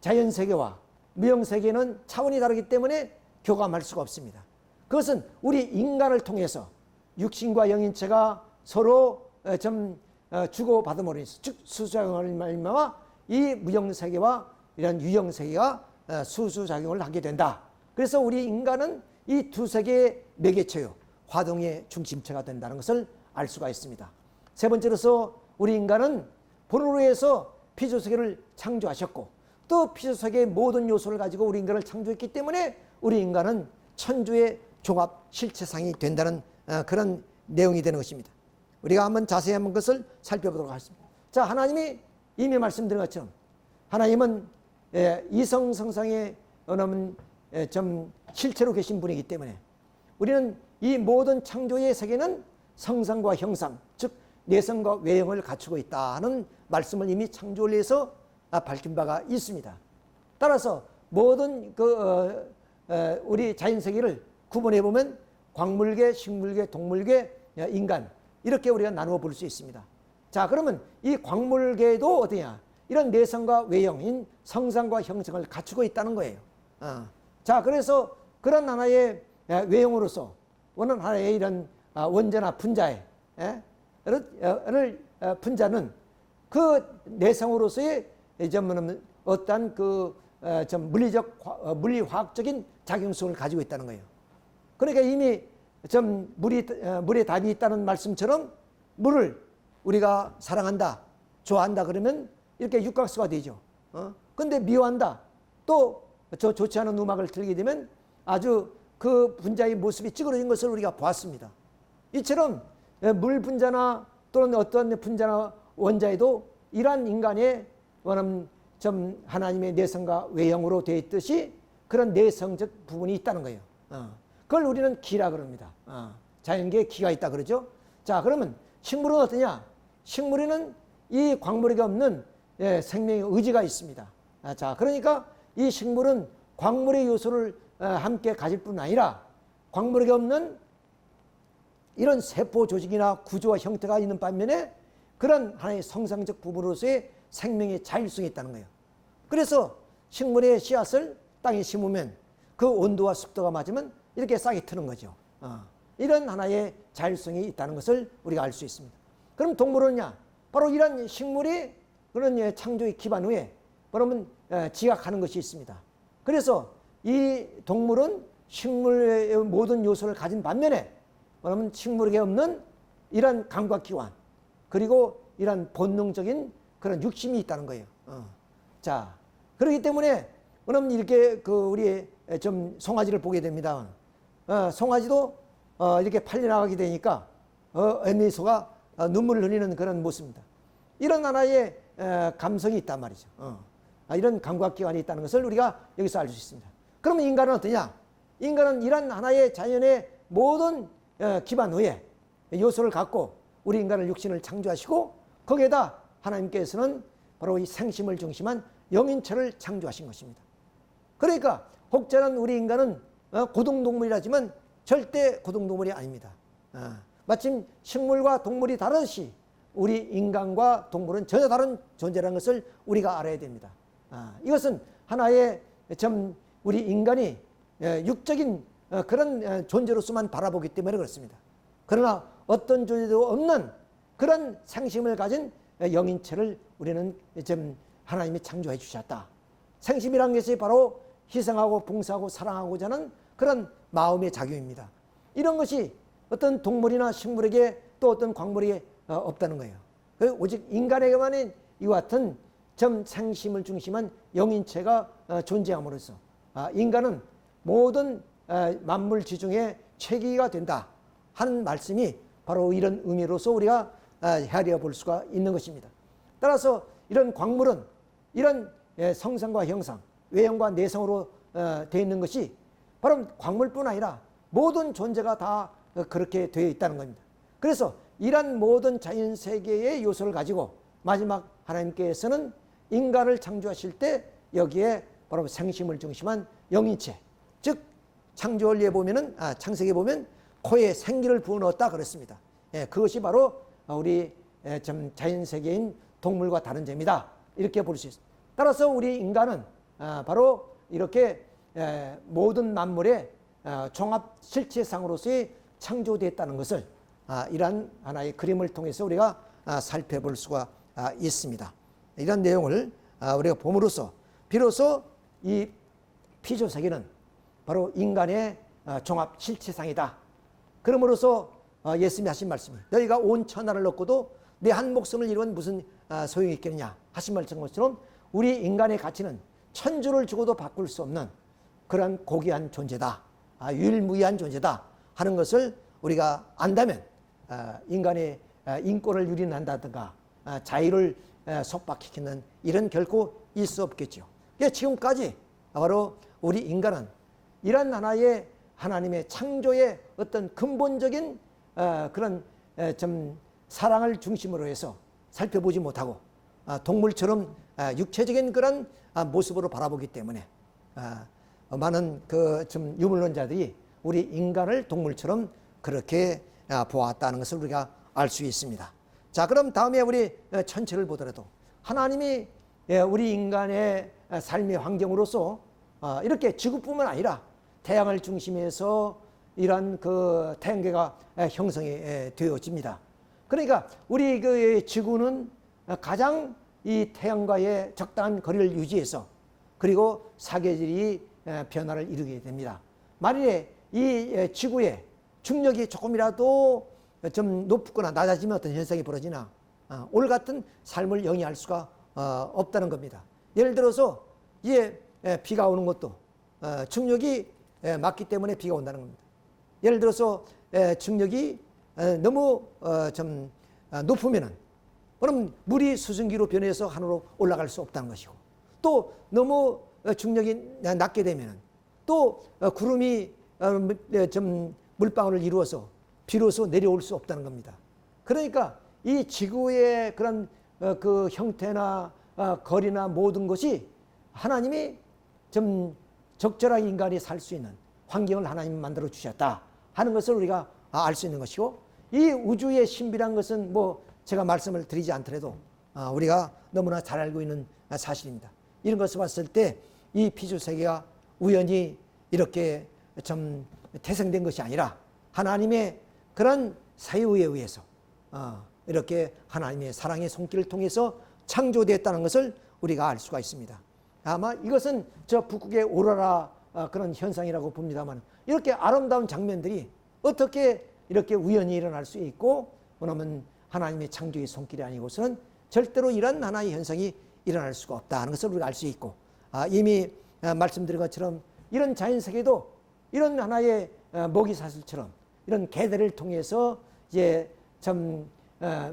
자연세계와 무형세계는 차원이 다르기 때문에 교감할 수가 없습니다. 그것은 우리 인간을 통해서 육신과 영인체가 서로 주고받음으로 인해서 즉 수수작용을 말미암아 이 무형세계와 이런 유형세계가 수수작용을 하게 된다. 그래서 우리 인간은 이 두 세계의 매개체요, 화동의 중심체가 된다는 것을 알 수가 있습니다. 세 번째로서 우리 인간은 본으로 해서 피조세계를 창조하셨고, 또 피조세계의 모든 요소를 가지고 우리 인간을 창조했기 때문에 우리 인간은 천주의 종합 실체상이 된다는 그런 내용이 되는 것입니다. 우리가 한번 자세히 한번 것을 살펴보도록 하겠습니다. 자, 하나님이 이미 말씀드린 것처럼 하나님은 이성성상의 좀 실체로 계신 분이기 때문에 우리는 이 모든 창조의 세계는 성상과 형상, 즉 내성과 외형을 갖추고 있다는 말씀을 이미 창조를 위해서 밝힌 바가 있습니다. 따라서 모든 우리 자연세계를 구분해 보면 광물계, 식물계, 동물계, 인간, 이렇게 우리가 나누어 볼 수 있습니다. 자, 그러면 이 광물계도 어디냐? 이런 내성과 외형인 성상과 형성을 갖추고 있다는 거예요. 자, 그래서 그런 하나의 외형으로서 어느 하나의 이런 원자나 분자의 분자는 그 내성으로서의 어떤 좀 물리화학적인 작용성을 가지고 있다는 거예요. 그러니까 이미 좀 물에 답이 있다는 말씀처럼 물을 우리가 사랑한다, 좋아한다 그러면 이렇게 육각수가 되죠. 근데 미워한다, 또 좋지 않은 음악을 틀게 되면 아주 그 분자의 모습이 찌그러진 것을 우리가 보았습니다. 이처럼 물 분자나 또는 어떤 분자나 원자에도 이러한 인간의 좀 하나님의 내성과 외형으로 되어 있듯이 그런 내성적 부분이 있다는 거예요. 그걸 우리는 기라 그럽니다. 자연계에 기가 있다 그러죠. 자, 그러면 식물은 어떠냐? 식물에는 이 광물이 없는 생명의 의지가 있습니다. 자, 그러니까 이 식물은 광물의 요소를 함께 가질 뿐 아니라 광물이 없는 이런 세포 조직이나 구조와 형태가 있는 반면에 그런 하나의 성상적 부분으로서의 생명의 자율성이 있다는 거예요. 그래서 식물의 씨앗을 땅에 심으면 그 온도와 습도가 맞으면 이렇게 싹이 트는 거죠. 이런 하나의 자율성이 있다는 것을 우리가 알 수 있습니다. 그럼 동물은요? 바로 이런 식물이 그런 창조의 기반 위에 그러면 지각하는 것이 있습니다. 그래서 이 동물은 식물의 모든 요소를 가진 반면에 그러면 식물에게 없는 이런 감각기관 그리고 이런 본능적인 그런 육심이 있다는 거예요. 자, 그렇기 때문에 그럼 이렇게 우리 좀 송아지를 보게 됩니다. 송아지도 이렇게 팔려나가게 되니까 애미소가 눈물을 흘리는 그런 모습입니다. 이런 하나의 감성이 있단 말이죠. 이런 감각기관이 있다는 것을 우리가 여기서 알 수 있습니다. 그러면 인간은 어떠냐? 인간은 이런 하나의 자연의 모든 기반 위에 요소를 갖고 우리 인간을 육신을 창조하시고 거기에다 하나님께서는 바로 이 생심을 중심한 영인체를 창조하신 것입니다. 그러니까 혹자는 우리 인간은 고등동물이라지만 절대 고등동물이 아닙니다. 마침 식물과 동물이 다르듯이 우리 인간과 동물은 전혀 다른 존재라는 것을 우리가 알아야 됩니다. 이것은 하나의 좀 우리 인간이 육적인 그런 존재로서만 바라보기 때문에 그렇습니다. 그러나 어떤 존재도 없는 그런 생심을 가진 영인체를 우리는 좀 하나님이 창조해 주셨다. 생심이라는 것이 바로 희생하고 봉사하고 사랑하고자 하는 그런 마음의 작용입니다. 이런 것이 어떤 동물이나 식물에게 또 어떤 광물에게 없다는 거예요. 오직 인간에게만 이와 같은 점 생심을 중심한 영인체가 존재함으로써 인간은 모든 만물 지중에 최기가 된다 하는 말씀이 바로 이런 의미로서 우리가 헤아려 볼 수가 있는 것입니다. 따라서 이런 광물은 이런 성상과 형상, 외형과 내성으로 되어 있는 것이 바로 광물뿐 아니라 모든 존재가 다 그렇게 되어 있다는 겁니다. 그래서 이런 모든 자연세계의 요소를 가지고 마지막 하나님께서는 인간을 창조하실 때 여기에 바로 생심을 중심한 영인체, 즉 창조원리에 보면은 창세기에 보면 코에 생기를 부어넣었다 그랬습니다. 그것이 바로 우리 좀 자연세계인 동물과 다른 점이다 이렇게 볼 수 있습니다. 따라서 우리 인간은 바로 이렇게 모든 만물의 종합 실체상으로서의 창조됐다는 것을 이러한 하나의 그림을 통해서 우리가 살펴볼 수가 있습니다. 이런 내용을 우리가 봄으로써 비로소 이 피조세계는 바로 인간의 종합 실체상이다. 그러므로서 예수님이 하신 말씀을 너희가 온 천하를 얻고도 내 한 목숨을 잃으면 무슨 소용이 있겠느냐 하신 말씀처럼 우리 인간의 가치는 천주를 주고도 바꿀 수 없는 그런 고귀한 존재다. 유일무이한 존재다 하는 것을 우리가 안다면 인간의 인권을 유린한다든가 자유를 속박시키는 일은 결코 있을 수 없겠죠. 지금까지 바로 우리 인간은 이런 하나의 하나님의 창조의 어떤 근본적인 그런 좀 사랑을 중심으로 해서 살펴보지 못하고 동물처럼 육체적인 그런 모습으로 바라보기 때문에 많은 그 좀 유물론자들이 우리 인간을 동물처럼 그렇게 보았다는 것을 우리가 알 수 있습니다. 자, 그럼 다음에 우리 천체를 보더라도 하나님이 우리 인간의 삶의 환경으로서 이렇게 지구뿐만 아니라 태양을 중심해서 이러한 그 태양계가 형성이 되어집니다. 그러니까 우리 그 지구는 가장 이 태양과의 적당한 거리를 유지해서 그리고 사계절이 변화를 이루게 됩니다. 만일에 이 지구의 중력이 조금이라도 좀 높거나 낮아지면 어떤 현상이 벌어지나 오늘 같은 삶을 영위할 수가 없다는 겁니다. 예를 들어서 이제 비가 오는 것도 중력이 맞기 때문에 비가 온다는 겁니다. 예를 들어서 중력이 너무 좀 높으면은 그럼 물이 수증기로 변해서 하늘로 올라갈 수 없다는 것이고 또 너무 중력이 낮게 되면은 또 구름이 좀 물방울을 이루어서 비로소 내려올 수 없다는 겁니다. 그러니까 이 지구의 그런 그 형태나 거리나 모든 것이 하나님이 좀 적절하게 인간이 살 수 있는 환경을 하나님이 만들어 주셨다 하는 것을 우리가 알 수 있는 것이고 이 우주의 신비란 것은 뭐 제가 말씀을 드리지 않더라도 우리가 너무나 잘 알고 있는 사실입니다. 이런 것을 봤을 때 이 피조 세계가 우연히 이렇게 좀 태생된 것이 아니라 하나님의 그런 사유에 의해서 이렇게 하나님의 사랑의 손길을 통해서 창조되었다는 것을 우리가 알 수가 있습니다. 아마 이것은 저 북극의 오로라 그런 현상이라고 봅니다만 이렇게 아름다운 장면들이 어떻게 이렇게 우연히 일어날 수 있고 그러면 하나님의 창조의 손길이 아니고서는 절대로 이런 하나의 현상이 일어날 수가 없다 하는 것을 우리가 알 수 있고 이미 말씀드린 것처럼 이런 자연세계도 이런 하나의 모기사슬처럼 이런 계대를 통해서 이제 좀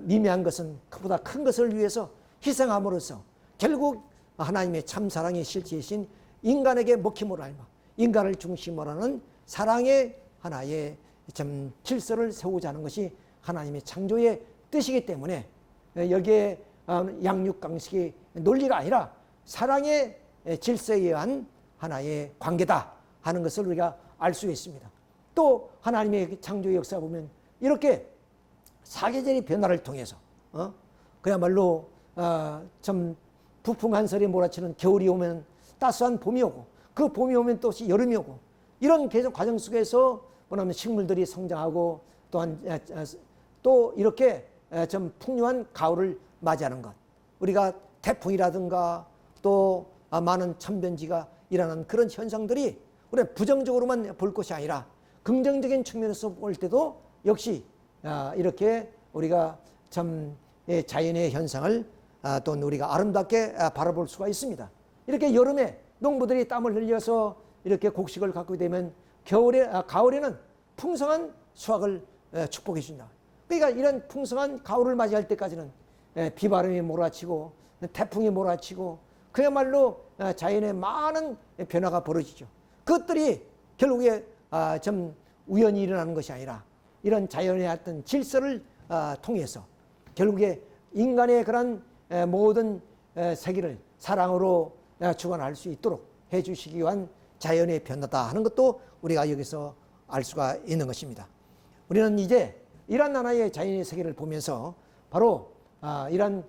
미미한 것은 그보다 큰 것을 위해서 희생함으로써 결국 하나님의 참사랑의 실체이신 인간에게 먹힘으로 알마 인간을 중심으로 하는 사랑의 하나의 좀 질서를 세우자 하는 것이 하나님의 창조의 뜻이기 때문에 여기에 양육강식의 논리가 아니라 사랑의 질서에 의한 하나의 관계다 하는 것을 우리가 알 수 있습니다. 또 하나님의 창조의 역사 보면 이렇게 사계절의 변화를 통해서 그야말로 좀 부풍한 설에 몰아치는 겨울이 오면 따스한 봄이 오고 그 봄이 오면 또 여름이 오고 이런 계속 과정 속에서 뭐냐면 식물들이 성장하고 또한 또 이렇게 좀 풍요한 가을을 맞이하는 것 우리가 태풍이라든가 또 많은 천변지가 일어나는 그런 현상들이 우리가 부정적으로만 볼 것이 아니라 긍정적인 측면에서 볼 때도 역시 이렇게 우리가 참 자연의 현상을 또 우리가 아름답게 바라볼 수가 있습니다. 이렇게 여름에 농부들이 땀을 흘려서 이렇게 곡식을 갖고 되면 가을에는 풍성한 수확을 축복해 준다. 그러니까 이런 풍성한 가을을 맞이할 때까지는 비바람이 몰아치고 태풍이 몰아치고 그야말로 자연의 많은 변화가 벌어지죠. 그것들이 결국에 좀 우연히 일어나는 것이 아니라 이런 자연의 어떤 질서를 통해서 결국에 인간의 그런 모든 세계를 사랑으로 주관할 수 있도록 해주시기 위한 자연의 변화다 하는 것도 우리가 여기서 알 수가 있는 것입니다. 우리는 이제 이런 하나의 자연의 세계를 보면서 바로 이런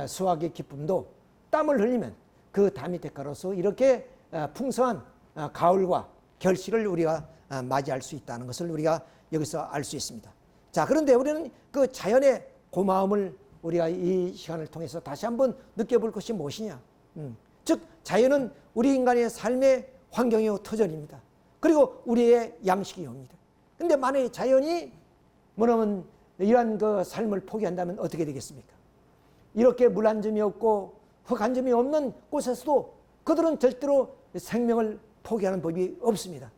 수확의 기쁨도 땀을 흘리면 그 땀이 대가로서 이렇게 풍성한 가을과 결실을 우리가 맞이할 수 있다는 것을 우리가 여기서 알 수 있습니다. 자, 그런데 우리는 그 자연의 고마움을 우리가 이 시간을 통해서 다시 한번 느껴볼 것이 무엇이냐. 즉 자연은 우리 인간의 삶의 환경이요 터전입니다. 그리고 우리의 양식이 옵니다. 근데 만약에 자연이 뭐냐면 이러한 그 삶을 포기한다면 어떻게 되겠습니까? 이렇게 물 한 점이 없고 흙 한 점이 없는 곳에서도 그들은 절대로 생명을 포기하는 법이 없습니다.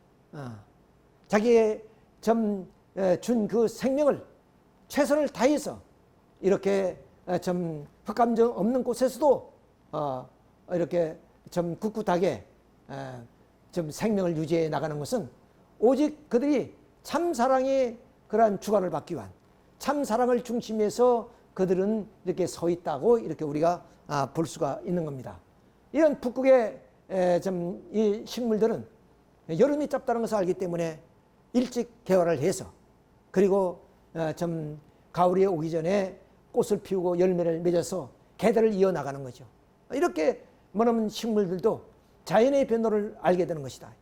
자기의 준 그 생명을 최선을 다해서 이렇게 흙 한 점 없는 곳에서도 이렇게 꿋꿋하게 생명을 유지해 나가는 것은 오직 그들이 참 사랑의 그러한 주관을 받기 위한 참 사랑을 중심에서 그들은 이렇게 서 있다고 이렇게 우리가 볼 수가 있는 겁니다. 이런 북극의 이 식물들은 여름이 짧다는 것을 알기 때문에 일찍 개화를 해서 그리고 가을이 오기 전에 꽃을 피우고 열매를 맺어서 계대를 이어나가는 거죠. 이렇게 뭐냐면 식물들도 자연의 변화를 알게 되는 것이다.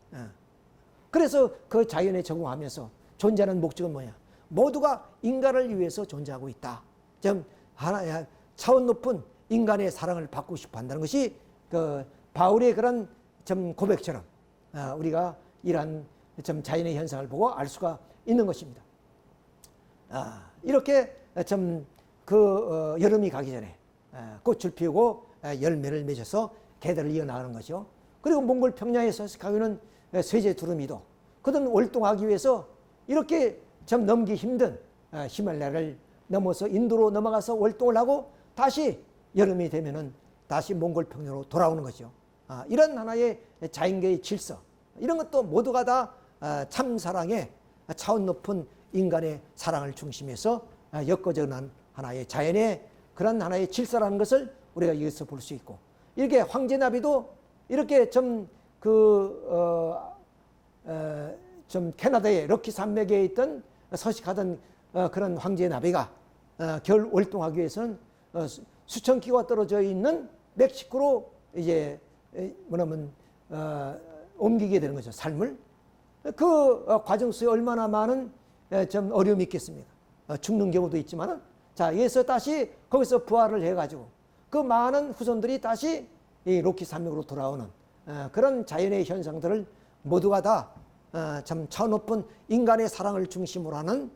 그래서 그 자연에 적응하면서 존재하는 목적은 뭐냐? 모두가 인간을 위해서 존재하고 있다. 차원 높은 인간의 사랑을 받고 싶어 한다는 것이 그 바울의 그런 고백처럼 우리가 이러한 자연의 현상을 보고 알 수가 있는 것입니다. 이렇게 여름이 가기 전에 꽃을 피우고 열매를 맺어서 계대를 이어나가는 거죠. 그리고 몽골 평야에 서식하고 있는 세제 두루미도 그들은 월동하기 위해서 이렇게 넘기 힘든 히말라야를 넘어서 인도로 넘어가서 월동을 하고 다시 여름이 되면은 다시 몽골 평야로 돌아오는 거죠. 이런 하나의 자연계의 질서, 이런 것도 모두가 다 참 사랑의 차원 높은 인간의 사랑을 중심해서 엮어져 난 하나의 자연의 그런 하나의 질서라는 것을 우리가 여기서 볼 수 있고, 이렇게 황제 나비도 이렇게 캐나다의 럭키 산맥에 있던 서식하던 그런 황제 나비가 겨울 월동하기 위해서는 수천 킬로가 떨어져 있는 멕시코로 이제 옮기게 되는 거죠. 삶을. 그 과정 속에 얼마나 많은 어려움이 있겠습니까? 죽는 경우도 있지만은, 자, 여기서 다시 거기서 부활을 해가지고 그 많은 후손들이 다시 이 로키 산맥으로 돌아오는 그런 자연의 현상들을 모두가 다 차원 높은 인간의 사랑을 중심으로 하는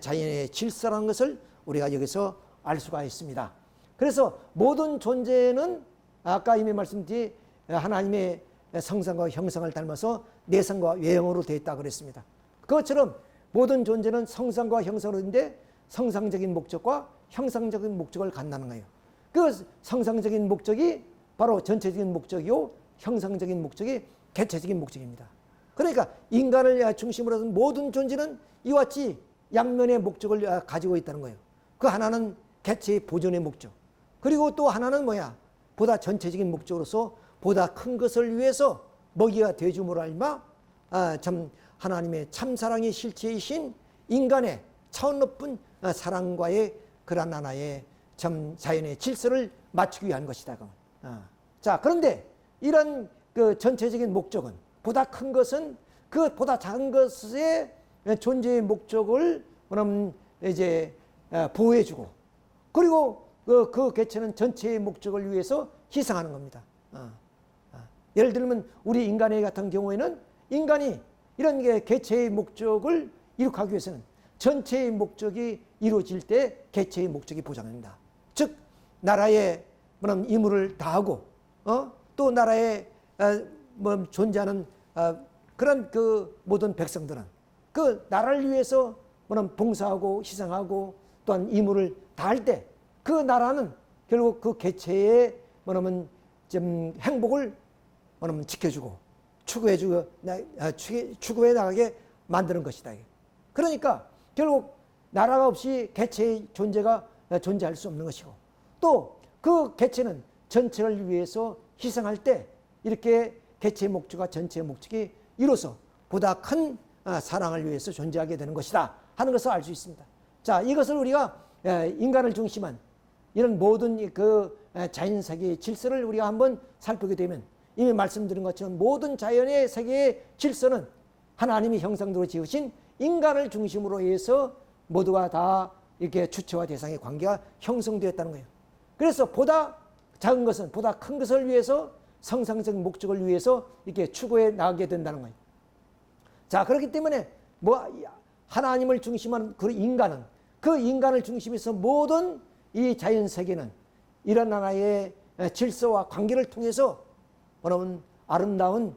자연의 질서라는 것을 우리가 여기서 알 수가 있습니다. 그래서 모든 존재는 아까 이미 말씀드린 하나님의 성상과 형상을 닮아서 내성과 외형으로 되어 있다고 그랬습니다. 그것처럼 모든 존재는 성상과 형상으로 있는데 성상적인 목적과 형상적인 목적을 갖는다는 거예요. 그 성상적인 목적이 바로 전체적인 목적이요, 형상적인 목적이 개체적인 목적입니다. 그러니까 인간을 중심으로 해서 모든 존재는 이와 같이 양면의 목적을 가지고 있다는 거예요. 그 하나는 개체의 보존의 목적, 그리고 또 하나는 뭐야? 보다 전체적인 목적으로서 보다 큰 것을 위해서 먹이가 되어줌으로 알마 하나님의 참사랑의 실체이신 인간의 차원 높은 사랑과의 그런 하나의 자연의 질서를 맞추기 위한 것이다. 자, 그런데 이런 그 전체적인 목적은, 보다 큰 것은 그 보다 작은 것의 존재의 목적을 이제 보호해주고, 그리고 그 개체는 전체의 목적을 위해서 희생하는 겁니다. 예를 들면 우리 인간의 같은 경우에는 인간이 이런 개체의 목적을 이룩하기 위해서는 전체의 목적이 이루어질 때 개체의 목적이 보장됩니다. 즉 나라의 임무를 다하고 또 나라에 존재하는 그런 그 모든 백성들은 그 나라를 위해서 봉사하고 희생하고 또한 임무를 다할 때 그 나라는 결국 그 개체의 행복을 지켜주고 추구해 나가게 만드는 것이다. 그러니까 결국 나라가 없이 개체의 존재가 존재할 수 없는 것이고, 또 그 개체는 전체를 위해서 희생할 때 이렇게 개체의 목적과 전체의 목적이 이로써 보다 큰 사랑을 위해서 존재하게 되는 것이다 하는 것을 알 수 있습니다. 자, 이것을 우리가 인간을 중심한 이런 모든 그 자연세계의 질서를 우리가 한번 살피게 되면, 이미 말씀드린 것처럼 모든 자연의 세계의 질서는 하나님이 형상대로 지으신 인간을 중심으로 해서 모두가 다 이렇게 주체와 대상의 관계가 형성되었다는 거예요. 그래서 보다 작은 것은 보다 큰 것을 위해서 성상적 목적을 위해서 이렇게 추구해 나가게 된다는 거예요. 자, 그렇기 때문에 뭐 하나님을 중심한 그 인간을 중심해서 모든 이 자연 세계는 이런 하나의 질서와 관계를 통해서 여러분 아름다운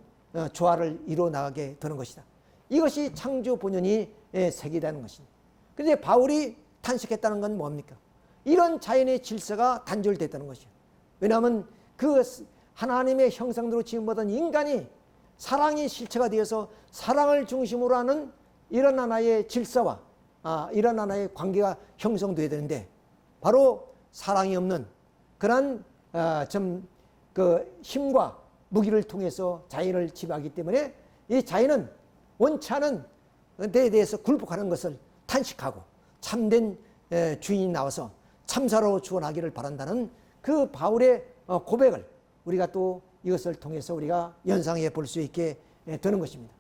조화를 이루어 나가게 되는 것이다. 이것이 창조 본연이 세계라는 것입니다. 그런데 바울이 탄식했다는 건 뭡니까? 이런 자연의 질서가 단절됐다는 것이에요. 왜냐하면 그 하나님의 형상대로 지음받은 인간이 사랑의 실체가 되어서 사랑을 중심으로 하는 이런 하나의 질서와 이런 하나의 관계가 형성되어야 되는데 바로 사랑이 없는 그런 그 힘과 무기를 통해서 자연을 지배하기 때문에 이 자연은 원치 않은 데에 대해서 굴복하는 것을 탄식하고 참된 주인이 나와서 참사로 주어나기를 바란다는 그 바울의 고백을 우리가 또 이것을 통해서 우리가 연상해 볼 수 있게 되는 것입니다.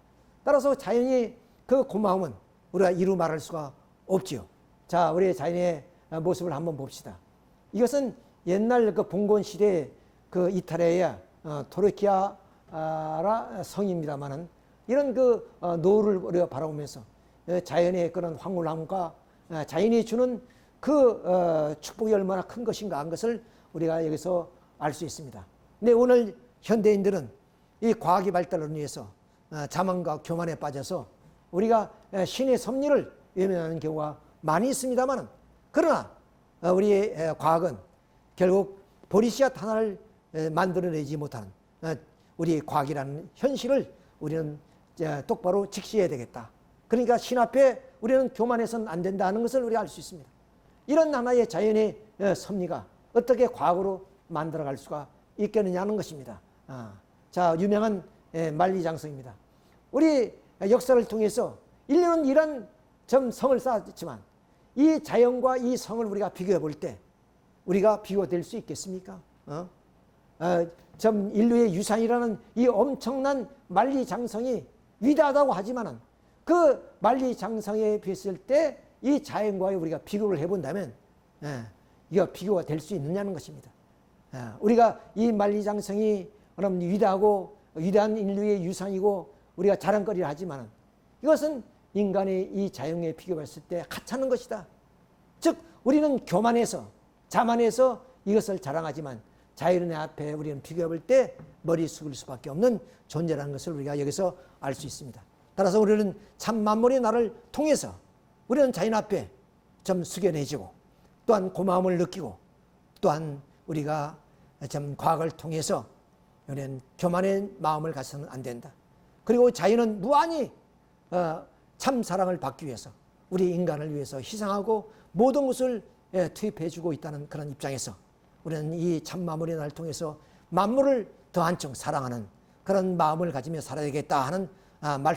따라서 자연이 그 고마움은 우리가 이루 말할 수가 없지요. 자, 우리 자연의 모습을 한번 봅시다. 이것은 옛날 그 봉건 시대의 그 이탈리아의 토르키아라 성입니다만은 이런 그 노을을 우리가 바라보면서 자연의 그런 황홀함과 자연이 주는 그 축복이 얼마나 큰 것인가 한 것을 우리가 여기서 알 수 있습니다. 근데 오늘 현대인들은 이 과학의 발달을 위해서 자만과 교만에 빠져서 우리가 신의 섭리를 외면하는 경우가 많이 있습니다만 그러나 우리의 과학은 결국 보리씨앗 하나를 만들어내지 못하는 우리 과학이라는 현실을 우리는 똑바로 직시해야 되겠다. 그러니까 신 앞에 우리는 교만해서는 안 된다는 것을 우리가 알 수 있습니다. 이런 하나의 자연의 섭리가 어떻게 과학으로 만들어갈 수가 있겠느냐는 것입니다. 자, 유명한 만리장성입니다. 우리 역사를 통해서 인류는 이런 성을 쌓았지만 이 자연과 이 성을 우리가 비교해 볼 때 우리가 비교될 수 있겠습니까? 인류의 유산이라는 이 엄청난 만리장성이 위대하다고 하지만은 그 만리장성에 비했을 때 이 자연과의 우리가 비교를 해본다면 이거 비교가 될 수 있느냐는 것입니다. 우리가 이 만리장성이 그럼 위대하고 위대한 인류의 유산이고 우리가 자랑거리를 하지만은 이것은 인간의 이 자연에 비교했을 때 하찮은 것이다. 즉 우리는 교만해서 자만해서 이것을 자랑하지만 자연의 앞에 우리는 비교해 볼 때 머리 숙일 수밖에 없는 존재라는 것을 우리가 여기서 알 수 있습니다. 따라서 우리는 참 만물의 나를 통해서 우리는 자연 앞에 좀 숙연해지고 또한 고마움을 느끼고 또한 우리가 좀 과학을 통해서 우리는 교만의 마음을 가서는 안 된다. 그리고 자연은 무한히 참 사랑을 받기 위해서 우리 인간을 위해서 희생하고 모든 것을 투입해주고 있다는 그런 입장에서 우리는 이 참 만물의 나를 통해서 만물을 더 한층 사랑하는 그런 마음을 가지며 살아야겠다 하는 말씀.